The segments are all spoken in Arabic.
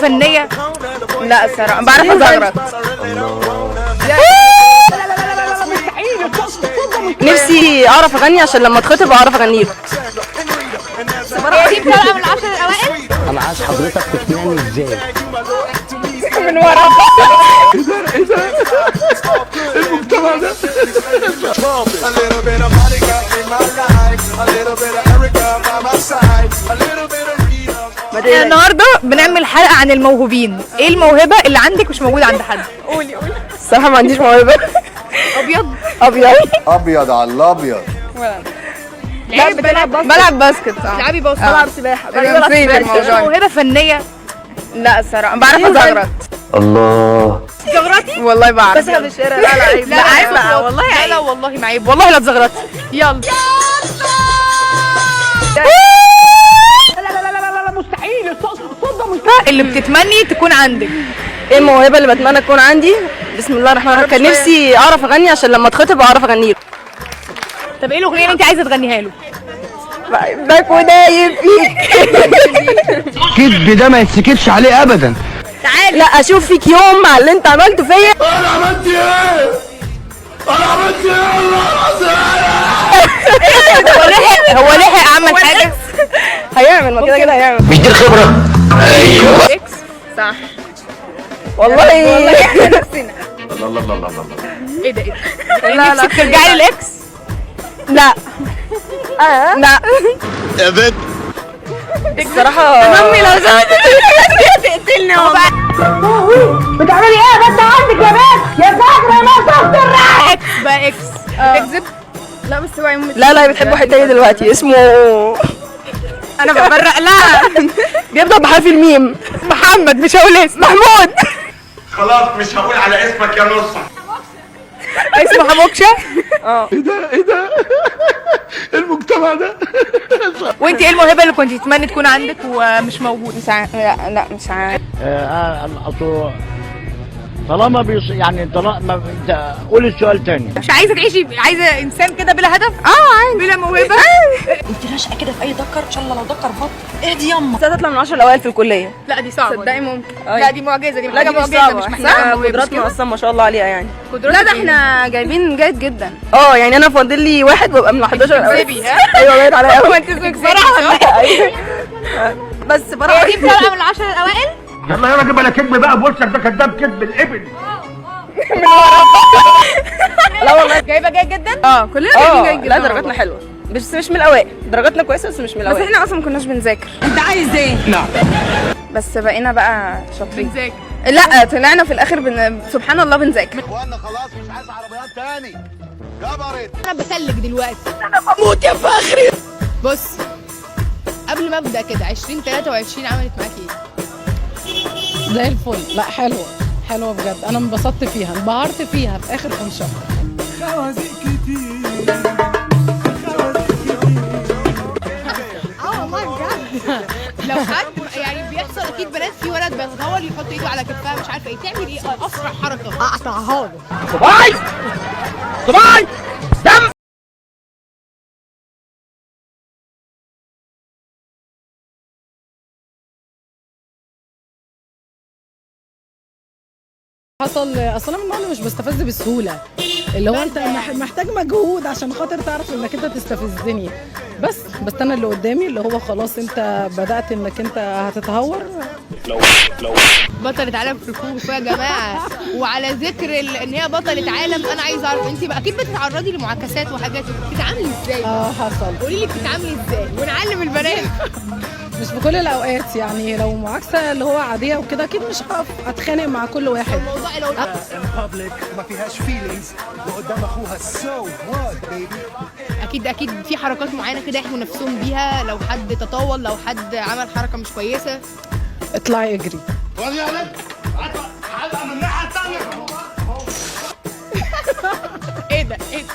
فنيه؟ لا الصراحه بعرف ازغرط. نفسي اعرف اغني عشان لما اتخطب اعرف اغني له. هي دي بتبقى من ال10 الاوائل؟ انا عايز حضرتك تقنعني ازاي من ورا ايه ده المجتمع ده. النهارده بنعمل حلقه عن الموهوبين. ايه الموهبه اللي عندك مش موجوده عند حد؟ قولي. الصراحه ما عنديش موهبه. ابيض على الابيض. بلعب باسكت. بتلعبي باسكت؟ بلعب سباحه. موهبه فنيه؟ لا الصراحه بعرف ازغرط. الله. زغرتي؟ والله بعرف. بس في الشارع لا عيب. لا عيب بقى والله عيب. لا والله ما عيب والله لا تزغرطي. يلا. لا مستحيل. الصوت ده مستحيل. اللي بتتمني تكون عندك. ايه الموهبه اللي بتمنى تكون عندي؟ بسم الله الرحمن الرحيم. كان نفسي اعرف اغني عشان لما اتخطب اعرف اغني له. طب ايه الاغنيه اللي انت عايزه تغنيها له؟ بحبك ودايب فيك. الكذب ده ما يتسكتش عليه ابدا. تعالي. لا اشوف فيك يوم مع اللي انت عملته فيا. انا عملت ايه؟ الله هو لحق عمل حاجه؟ هيعمل ما كده هيعمل. مش دي الخبره؟ ايوه اكس. صح والله. احنا نفسنا. الله. ايه ده؟ لا نفسك ترجعي للاكس؟ لا لا يا بنت الصراحه امي لو زودت تقتلني والله. بتعملي ايه يا بنت عندك يا بنت؟ يا فاكره ما تخسر. اكس بقى اكس. بتكذب؟ لا بس هو لا بتحب واحد تاني دلوقتي اسمه انا بفرق لها. بيبدأ بحرف الميم. محمد. مش هقول اسم. محمود. خلاص مش هقول على اسمك يا نصة. اسمه حموكشه. ايه ده المجتمع ده. وانت ايه الموهبه اللي كنت تتمني تكون عندك ومش موجوده؟ مش عارف. لا مش عارف. طالما يعني طالما انت قول السؤال تاني. مش عايزه تعيشي، عايزه انسان كده بلا هدف؟ عادي. بلا موهبه؟ انت راشقه كده في اي دكر ان شاء الله لو دكر بط اهدي يما. بس هتطلع من 10 الاوائل في الكليه. لا دي صعبه. تصدقي ممكن. لا دي معجزه. دي لا حاجه دي مش معجزه صعبه. مش محتاجه احنا موهبة. قدراتنا اصلا ما شاء الله عليها يعني. قدراتك لا ده احنا جايبين جيد جدا. يعني انا فاضل لي واحد وابقى من 11 الاوائل. بتكذبي ها؟ ايوه باين عليا قوي. انت بصراحه. ايوه بس بصراحه هي دي بتبقى من ال10 الاوائل؟ يلا يا راجل بلا كذب بقى. بولسك ده كذاب كذب الابن. لا والله جايبه جيد جدا؟ كلنا جايبين جيد جدا. لا درجاتنا حلوه بس مش من الاوائل. درجاتنا كويسه بس مش من الاوائل. بس احنا اصلا ما كناش بنذاكر. انت عايز ايه؟ نعم. بس بقينا بقى شاطرين. بنذاكر. لا طلعنا في الاخر سبحان الله بنذاكر. وانا خلاص مش عايز عربيات تاني. جبرت. انا بسلك دلوقتي. انا بموت يا فخري. بص قبل ما ابدا كده 2023 عملت معاكي ايه؟ زي الفل. لا حلوه بجد. انا انبسطت فيها، انبهرت فيها في اخر كام شهر. والله بجد. لو حد يعني بيحصل اكيد بنات في ولد بيتطور يحط ايده على كتفها مش عارفه ايه تعمل ايه اسرع حركه اقطعها له. صباي دم. حصل اصلا من النوع اللي مش بستفز بسهوله، اللي هو انت محتاج مجهود عشان خاطر تعرف انك انت تستفزني. بس انا اللي قدامي اللي هو خلاص انت بدات انك انت هتتهور. بطلة عالم في ركوب يا جماعه. وعلى ذكر ان هي بطلة عالم انا عايزه اعرف انت اكيد بتتعرضي لمعاكسات وحاجات بتتعاملي ازاي؟ حصل. قولي لي بتتعاملي ازاي ونعلم البنات. مش في كل الاوقات يعني، لو معاكسه اللي هو عاديه وكده اكيد مش هقف اتخانق مع كل واحد. الموضوع لو ما فيهاش فيلينجز وقدام اخوها سو وات بيبي. اكيد في حركات معينه كده يحموا نفسهم بيها لو حد تطاول، لو حد عمل حركه مش كويسه. اطلعي اجري.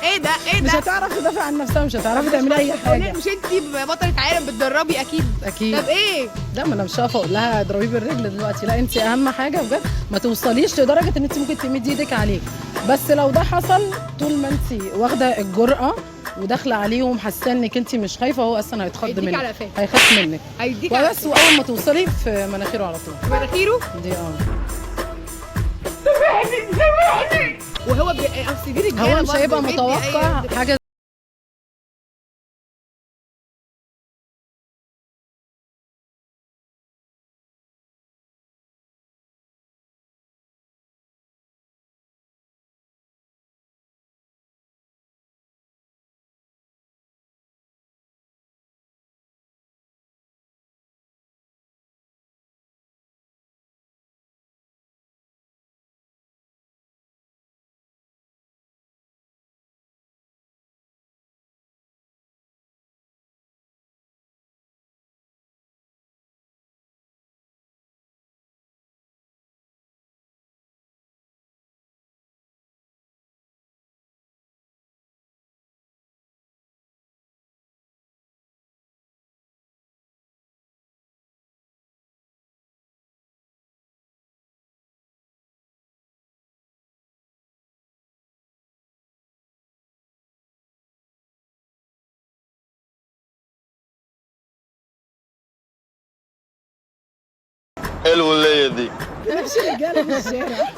ايه ده مش هتعرفي تدافع عن نفسها، مش هتعرفي تعملي اي حاجه. مش انت بطلة عالم بتدربي اكيد. طب ايه؟ لا ما انا مش هقف اقول لها اضربيه بالرجل دلوقتي. لا انت اهم حاجه بجد ما توصليش لدرجه ان انت ممكن تمدي ايدك عليه. بس لو ده حصل طول ما انت واخده الجرأه وداخله عليهم حاسه انك انت مش خايفه، هو اصلا هيتخض هيديك على منك، قفاك. هيخاف منك هيديك على وبس. واول ما توصلي في مناخيره على طول مناخيره. دي وهو اصل دي رجاله هو مش هيبقى برضه، متوقع حاجه. حلو الليله دي. مش رجاله في الشارع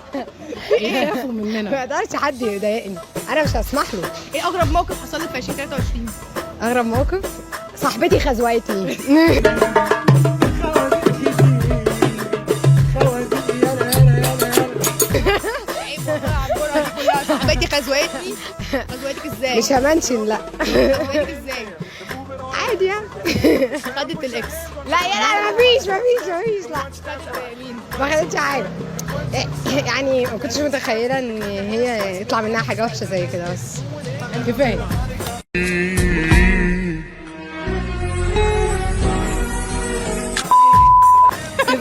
يخافوا مننا. ما يقدرش حد يضايقني، انا مش هسمح له. ايه اغرب موقف حصل لك في 2023؟ اغرب موقف صاحبتي خزوقتني. صاحبتي خزوقتني. خزوقتك ازاي؟ مش همنشن، لا خزوقتك ازاي؟ عادي يعني. خدت الاكس. لا لا مفيش لا مين؟ ما خدتش حاجه. يعني ما كنتش متخيله ان هي يطلع منها حاجه وحشه زي كده، بس كفايه.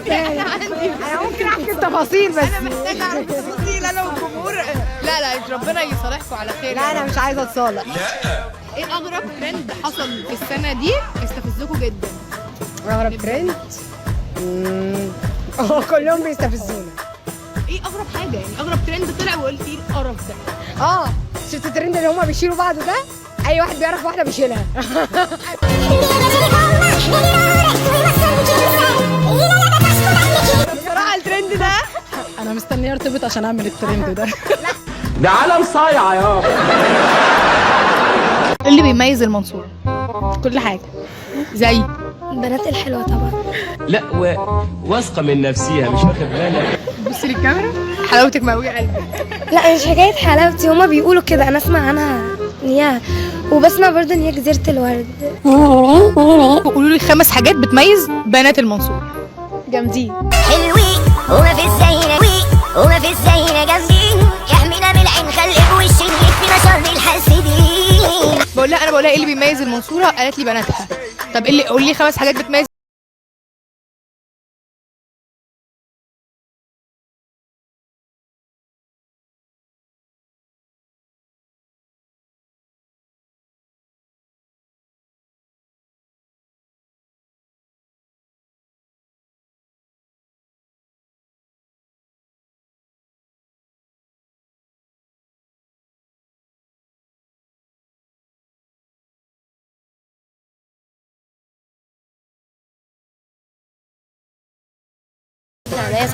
انا ممكن احكي التفاصيل بس. انا محتاجه اعرف التفاصيل انا والجمهور. لا ربنا يصالحكم على خير. لا انا مش عايزه اتصالح. ايه اغرب ترند حصل في السنه دي استفزكم جدا؟ اغرب ترند كلهم بيستفزونا. ايه اغرب حاجه يعني؟ اغرب ترند طلع وقلت ايه القرف ده؟ شفت الترند اللي هما بيشيلوا بعض ده؟ اي واحد بيعرف واحده بيشيلها. بصراحه الترند ده انا مستنيه ارتبط عشان اعمل الترند ده. ده عالم صايع يابا. إيه اللي بيميز المنصوره؟ كل حاجه. زي البنات الحلوه طبعا. لا واثقه من نفسها مش واخد بالك. بصي للكاميرا. حلاوتك مقويه قلبي. لا مش حكايه حلاوتي، هما بيقولوا كده، انا اسمع عنها ان هي، وبسمع برضه ان هي جزيره الورد. قولوا لي 5 حاجات بتميز بنات المنصوره. جامدين. حلوين وما في الزينة، وما في الزينة جامدين، يحمينا من العين خلق وش في شر الحاسدين. بقول لها ايه اللي بيميز المنصوره؟ قالت لي بناتها. طب ايه اللي قولي لي 5 حاجات بتميز.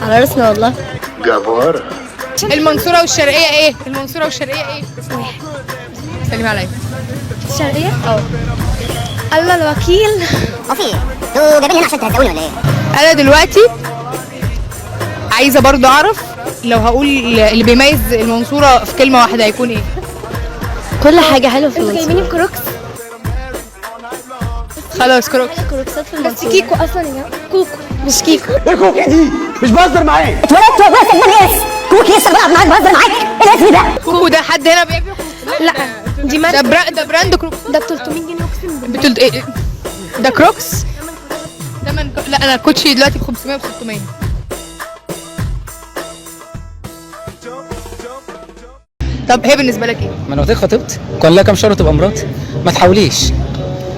على راسنا والله. جبار. المنصوره والشرقيه ايه؟ المنصوره والشرقيه ايه؟ واحد. سلمي عليا. الشرقيه؟ الله الوكيل. وفي انتوا جايبين هنا عشان تهزقوني ولا ايه؟ انا دلوقتي عايزه برضو اعرف لو هقول اللي بيميز المنصوره في كلمه واحده هيكون ايه؟ كل حاجه حلوه في المنصوره. جايبيني بكروكس. خلاص كروكس. كروكسات في المنصوره. بس كيكو اصلا يا كوكو مش كيكو. ايه كوكي دي؟ مش بهزر معاك. اتولدت والله صدقني اس كوكي لسه بقى معاك بهزر معاك. ايه الاسم ده؟ كوكو ده حد هنا بيبيع؟ لا دي ماركه. ده براند كروكس. ده ب 300 جنيه اقسم بالله. بتقول ايه؟ ده كروكس؟ ده لا انا الكوتشي دلوقتي ب 500 و 600. طب هي بالنسبه لك ايه؟ ما انا قلت لك خطيبتي كان لها كام شهر تبقى مراتي.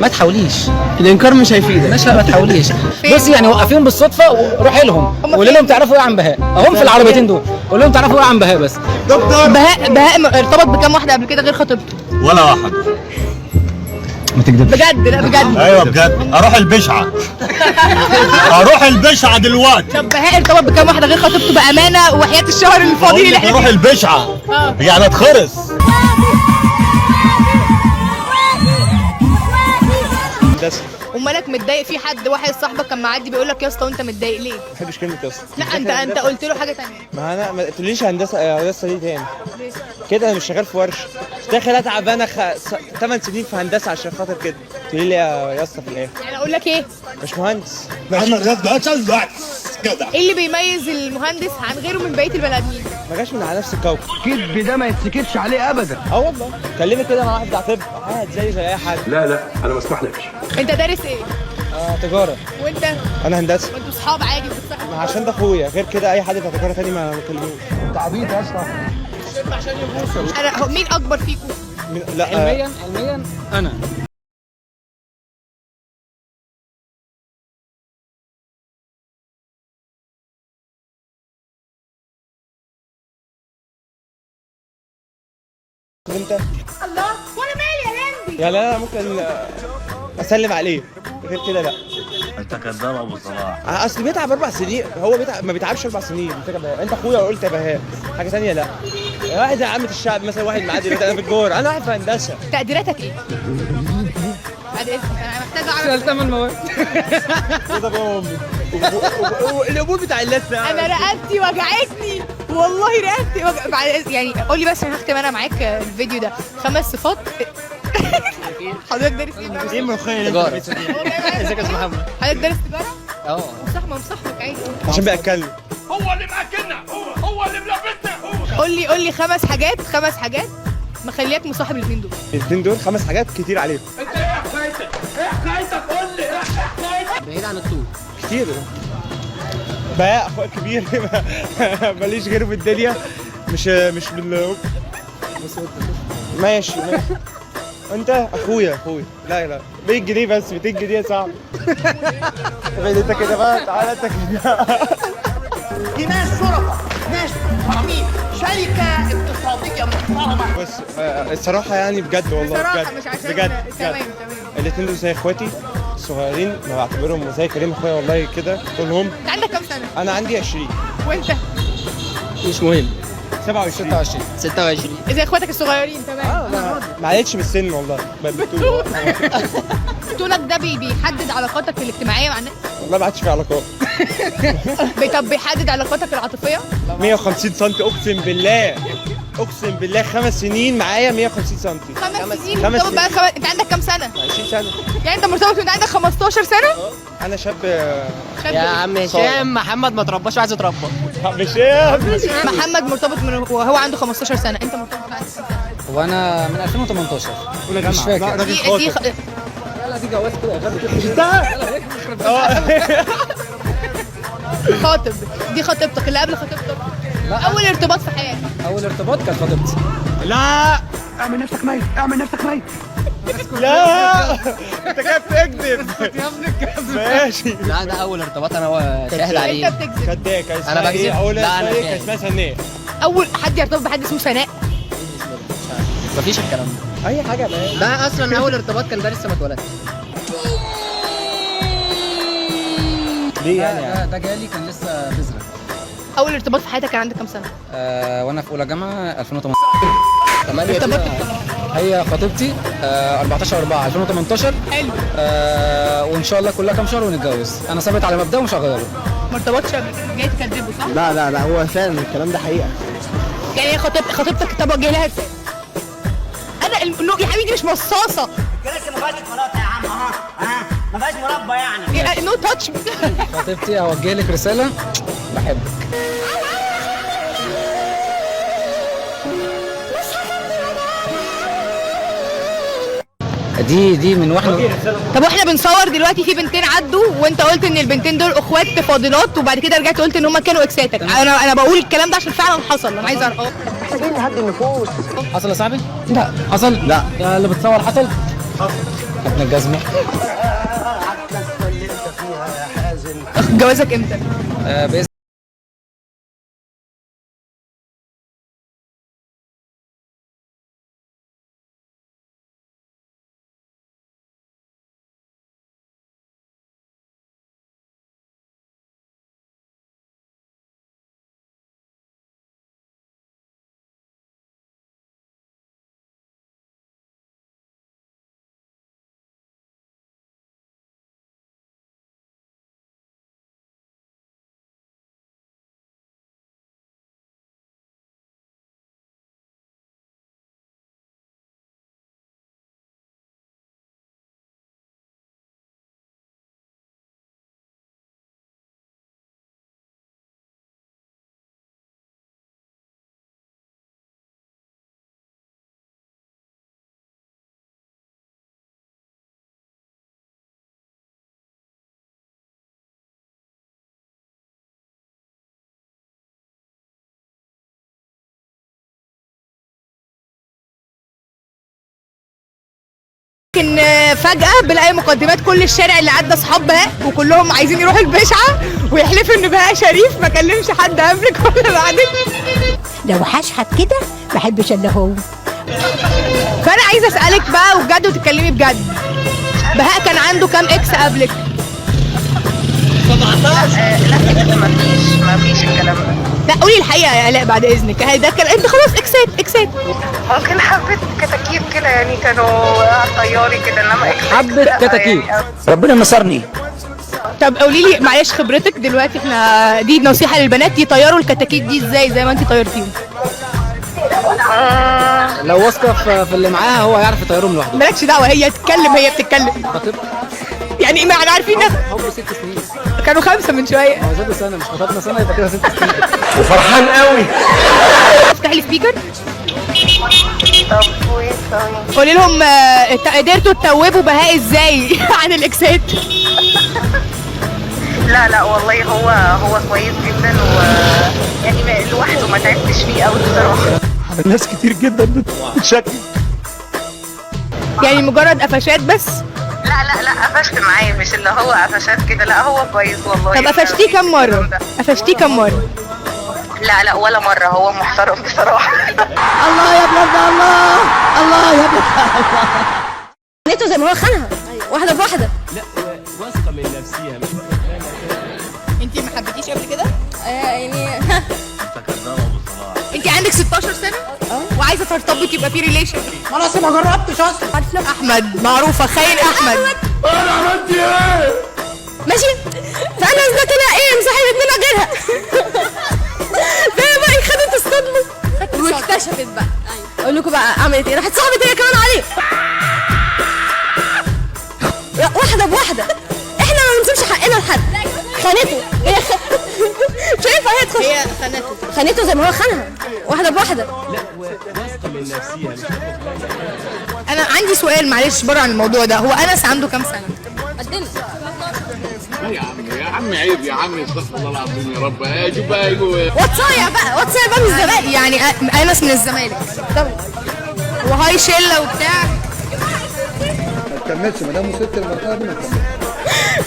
ما تحاوليش الانكار مش هيفيدك. ماشي، لا ما تحاوليش. بصي يعني وقفيهم بالصدفه وروحي لهم وقولي لهم تعرفوا ايه عن بهاء، اهم في العربيتين دول. قول لهم تعرفوا ايه عن بهاء بس. بهاء ارتبط بكام واحده قبل كده غير خطيبته؟ ولا واحد. ما تكدبش. بجد؟ لا بجد. ايوه بجد، اروح البشعه. اروح البشعه دلوقتي. طب بهاء ارتبط بكام واحده غير خطيبته بامانه وحياه الشهر الفاضل اللي احنا اروح فيه؟ البشعه يعني اتخرس. ومالك متضايق؟ في حد واحد صاحبك كان معدي بيقول لك يا اسطى وانت متضايق ليه؟ ما بحبش كلمه يا اسطى. لا انت قلت له حاجه ثانيه. ما انا ما تقوليش هندسه دي تاني كده. انا مش شغال في ورشه، مش داخل اتعب انا 8 سنين في هندسه عشان خاطر كده تقولي لي يا اسطى في الاخر. يعني اقول لك ايه؟ مش مهندس. ايه اللي بيميز المهندس عن غيره من بقيه البني ادمين؟ ما جاش من على نفس الكوكب. الكذب ده ما يتسكتش عليه ابدا. والله كلمت كده مع واحد بتاع طب عادي زي اي حد. لا انا ما اسمحلكش. انت دارس ايه؟ تجاره. وانت؟ انا هندسه. وانتوا اصحاب عادي بتصاحبوا؟ عشان ده اخويا، غير كده اي حد بتاع تجاره تاني ما بكلموش. انت عبيط يا اسطى. عشان يبوسوا. انا مين اكبر فيكم؟ لا علميا انا. انت الله وانا مالي يا لمبي؟ يعني انا ممكن اسلم عليه، غير كده لا. انت كذاب ابو صلاح. اصل بيتعب 4 سنين، هو ما بيتعبش 4 سنين. انت اخويا وقلت يا بهاء حاجه ثانيه. لا واحد زي عامه الشعب مثلا، واحد معدي انا في الجور، انا واحد في هندسه. تقديراتك ايه؟ بعد اذنك انا محتاجه اعرف. شال 8 مواد. كده بقى امي القبول بتاع اللثه. انا رقبتي وجعتني والله، رقبتي بعد يعني قول لي بس عشان هختم انا معاك الفيديو ده. 5 صفات حضرتك دارس ايه؟ ايه ملوخيه؟ تجاره. ازيك يا استاذ محمد؟ حضرتك دارس تجاره؟ اه مصاحبك عادي. عشان بياكلني. هو اللي ماكلنا، هو اللي ملبسنا. قول لي 5 حاجات مخلياك مصاحب الاثنين دول. الاثنين دول 5 حاجات كتير عليهم. انت ايه حكايتك؟ ايه حكايتك؟ قول لي ايه حكايتك؟ بعيد عن الطول. كتير. بهاء اخويا كبير ماليش غيره في الدنيا. مش ماشي. انت اخويا. لا 100 جنيه بس، 200 جنيه صعب. انت كده بقى، تعالى انت كده. دي ناس شرطه، ناس محترمين، شركه اقتصاديه محترمه. بس الصراحه يعني بجد والله بصراحه بجد مش عشان بجد تمام. الاثنين دول زي اخواتي الصغيرين، ما بعتبرهم زي كريم اخويا والله كده كلهم. انت عندك كام سنه؟ انا عندي 20. وانت؟ مش مهم. 27. 26. زي اخواتك الصغيرين تمام. ما عادتش بالسن والله. طولك ده بيحدد علاقاتك الاجتماعيه مع الناس؟ والله ما عادش في علاقات. طب بيحدد علاقاتك العاطفيه؟ 150 سم اقسم بالله 5 سنين معايا 150 سم. 5 سنين 5 مرتبط بقى انت عندك كام سنه؟ 20 سنه. يعني انت مرتبط وانت عندك 15 سنه؟ انا شاب يا عم هشام، محمد ما ترباش وعايز يتربى. محمد مرتبط وهو عنده 15 سنه، انت مرتبط عندك كام سنه؟ وانا من 2018. مش فاكر. دي لا دي جواز كده يا خاطب. دي خطيبتك اللي قبل خطيبتك؟ لا. اول ارتباط في حياتك؟ اول ارتباط كانت خطيبتي. لا اعمل نفسك ميت، اعمل نفسك ميت. لا انت كده بتكذب. ماشي. لا ده اول ارتباط انا شاهد عليه. انت بتكذب. كداك أنا بكذب؟ اول لا، أنا كان كاذب. اسمها سناء. اول حد يرتبط بحد اسمه سناء؟ مفيش الكلام ده. اي حاجه بقى. ده اصلا اول ارتباط كان ده لسه ما اتولدش. ليه يعني؟ ده جالي كان لسه بذره. اول ارتباط في حياتك كان عندك كام سنه؟ وانا في اولى جامعه 2018. هي خطيبتي 14/4/2018. حلو. وان شاء الله كلها كام شهر ونتجوز. انا ثابت على مبدأ ومش هغيره. ما ارتبطش قبل كده، جاي تكذبه صح؟ لا هو فعلا الكلام ده حقيقه. يعني هي خطيبتك طب وجه لها رساله. انا يا حبيبي دي مش مصاصه. كده ما فيهاش مراتة يا عم. ما فيهاش مربى يعني. نو تاتش. خطيبتي اوجه لك رساله، بحبك. دي من واحده. طب واحنا بنصور دلوقتي في بنتين عدوا وانت قلت ان البنتين دول اخوات فاضلات وبعد كده رجعت قلت ان هم كانوا اكساتك. انا بقول الكلام ده عشان فعلا حصل. انا عايز اعرف. محتاجين نهدي النفوس. حصل يا صاحبي؟ لا حصل؟ لا يا اللي بتصور حصل؟ ابن الجزمه. جوازك امتى؟ بإذن لكن فجأة بلاقي مقدمات كل الشارع اللي عدى اصحاب بهاء وكلهم عايزين يروحوا البشعة ويحلفوا ان بهاء شريف ما كلمش حد قبلك ولا بعدك. لو هشحت كده ما بحبش الا هو. فانا عايزه اسالك بقى وبجد وتتكلمي بجد، بهاء كان عنده كام اكس قبلك؟ 17. لا ما فيش الكلام ده. لا قولي الحقيقه يا الاء بعد اذنك، ده كان انت خلاص اكسات. ممكن حبة كتاكيت كده يعني كانوا طياري كده انما حبة كتاكيت. ربنا نصرني. طب قولي لي معلش خبرتك دلوقتي، احنا دي نصيحه للبنات يطيروا الكتاكيت دي ازاي زي ما انت طيرتيهم؟ لو واثقه في اللي معاها هو هيعرف يطيرهم لوحده. مالكش دعوه، هي تتكلم، هي بتتكلم. يعني ما احنا عارفين حب 6 سنين. كانوا 5 من شويه. هو زادوا سنه، مش خطبنا سنه يبقى كده 6 سنين. وفرحان قوي. افتح لي سبيكر. قولي لهم قدرتوا تتوبوا بهاء ازاي عن الاكسات؟ لا والله هو كويس جدا يعني لوحده ما تعبتش فيه قوي بصراحه. ناس كتير جدا بتشكل. يعني مجرد قفشات بس؟ لا قفشت معاه، مش اللي هو قفشات كده، لا هو كويس والله. طب قفشتيه كم مره؟ لا ولا مره، هو محترم بصراحه. الله يا ابن الله يا ابن الله. خانته زي ما هو خانها واحده بواحده. لا واثقه من نفسها مش انت ما حبيتيش قبل كده؟ يعني انت عندك 16 سنه وعايزه ترتبطي يبقى في ريليشن. خلاص ما جربتش اصلا. احمد معروفه خاين احمد. انا عملت ايه؟ ماشي، فانا اثبت لها ايه مصاحبه اتنين غيرها. فهي بقى خدت الصدمه واكتشفت بقى. اقول لكم بقى عملت ايه، راحت صاحبت هي كمان عليه واحده بواحده. احنا ما بنسيبش حقنا لحد. خانته هي شايفه هي خانته زي ما هو خانها واحده بواحده. لا واثقه من نفسها. انا عندي سؤال معلش بره عن الموضوع ده، هو انس عنده كام سنه؟ قدنا. يا عم عيب يا عم، استغفر الله العظيم يا رب. شوف بقى واتسايا بقى من الزمالك يعني. انس من الزمالك طبعا، وهاي شله وبتاع. ما تكملش ما دام وصلت للمرحله دي ما تكملش.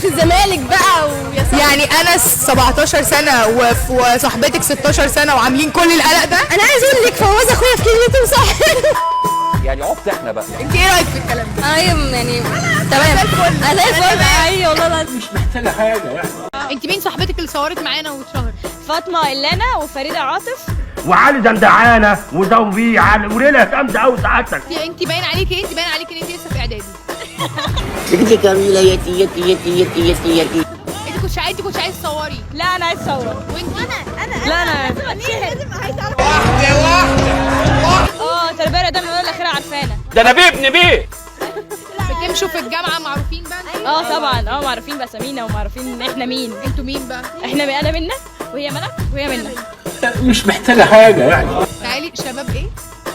في الزمالك بقى يعني انس 17 سنه وصاحبتك 16 سنه وعاملين كل القلق ده. انا عايز اقول لك فواز اخويا في كلمته صح. يعني عبت احنا بقى. انت ايه رايك في الكلام ده؟ ايوه يعني تمام. انا زي الفل. ايوه والله العظيم مش محتاجه حاجه يعني. انت مين صاحبتك اللي صورت معانا واتشهرت؟ فاطمه إلانا وفريده عاطف وعلي دندعانه وزوبي على وليله جامده قوي سعادتك. انت باين عليكي ان انت لسه في اعدادي. بنتي جميله يتي. انت كنتش عايز تصوري؟ لا انا عايز اصور. وانت؟ انا تربيه ده من الاخير عارفانا. ده انا ابن بيه. بتمشوا في الجامعه معروفين بقى؟ طبعا معروفين باسامينا ومعروفين ان احنا مين. انتوا مين بقى؟ انا منا وهي ملك وهي منا. مش محتاجه حاجه يعني. تعالي شباب ايه؟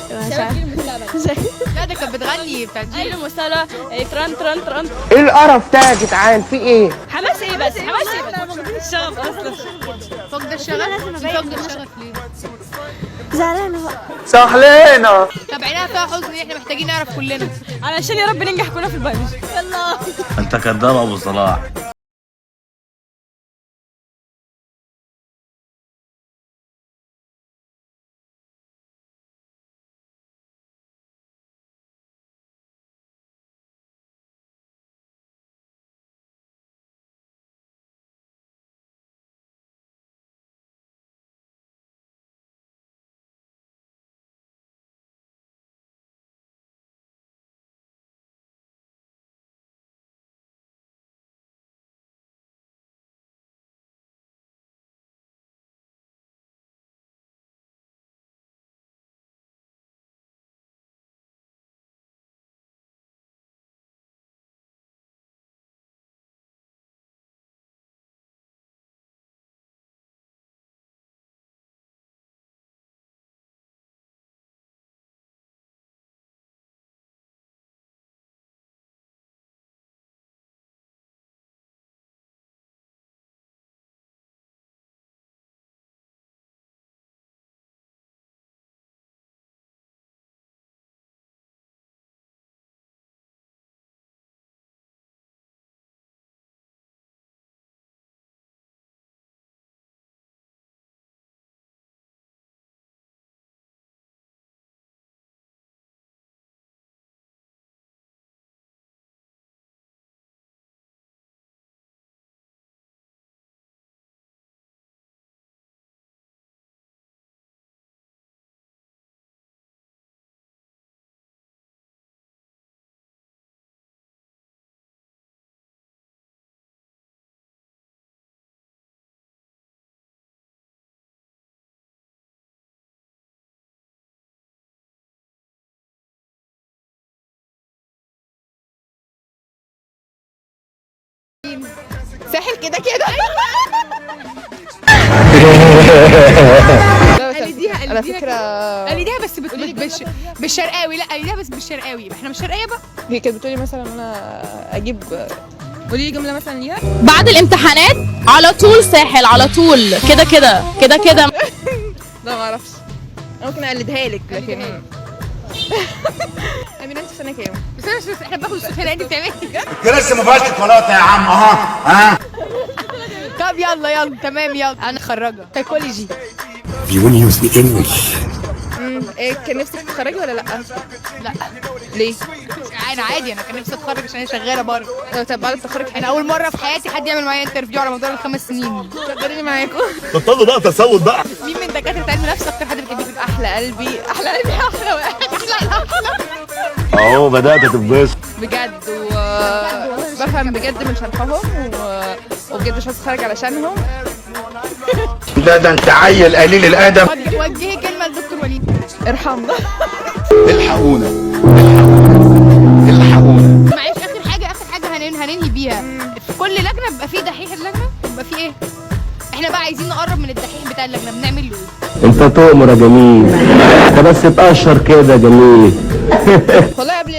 شباب جيل المستقبل. لا ده كانت بتغني بتاعت جيل المستقبل. تران. ايه القرف ده يا جدعان، في ايه؟ حماس ايه بس احنا فاقدين الشغف اصلا. فاقده الشغف ليه؟ زعلانه بقى. سهلانه. طب عينها فيها حزن، احنا محتاجين نعرف كلنا علشان يا رب ننجح كلنا في البيولوجي. يلا انت كذاب ابو صلاح. الساحل كده كده. على فكره قلديها بس بالشرقاوي. لا قلديها بس بالشرقاوي، احنا مش شرقيه بقى. هي كانت بتقولي مثلا انا اجيب، قولي لي جمله مثلا ليها. بعد الامتحانات على طول ساحل، على طول كده كده كده كده. لا ما اعرفش، ممكن اقلدها لك لكن امين انت في سنه كام؟ بس احنا بناخد السفريه دي بتعملي لسه ما فيهاش شوكولاته يا عم. ها طب يلا تمام يلا. انا خرجه سايكولوجي. You want to use the English. ايه كان نفسك تتخرجي ولا لا؟ لا. ليه؟ انا عادي، انا كان نفسي اتخرج عشان انا شغاله بره. طب بعد التخرج انا اول مره في حياتي حد يعمل معايا انترفيو على مدار ال5 سنين. شغليني معاكم. بطلوا بقى تصوت بقى. مين من دكاتره علم النفس اكتر حد بيحب يقول احلى قلبي احلى قلبي احلى اهو بدات تتبسط بجد، وبفهم بجد من شرحهم وبجد مش هتخرج علشانهم. ده انت عيل قليل الادب. وجهي كلمه لدكتور وليد، ارحمنا. الحقونا. معلش اخر حاجه هننهي بيها. في كل لجنه بيبقى فيه دحيح اللجنه، بيبقى فيه ايه؟ احنا بقى عايزين نقرب من الدحيح بتاع اللجنه، بنعمل له ايه؟ انت تؤمر يا جميل، انت بس تقشر كده جميل. والله قبل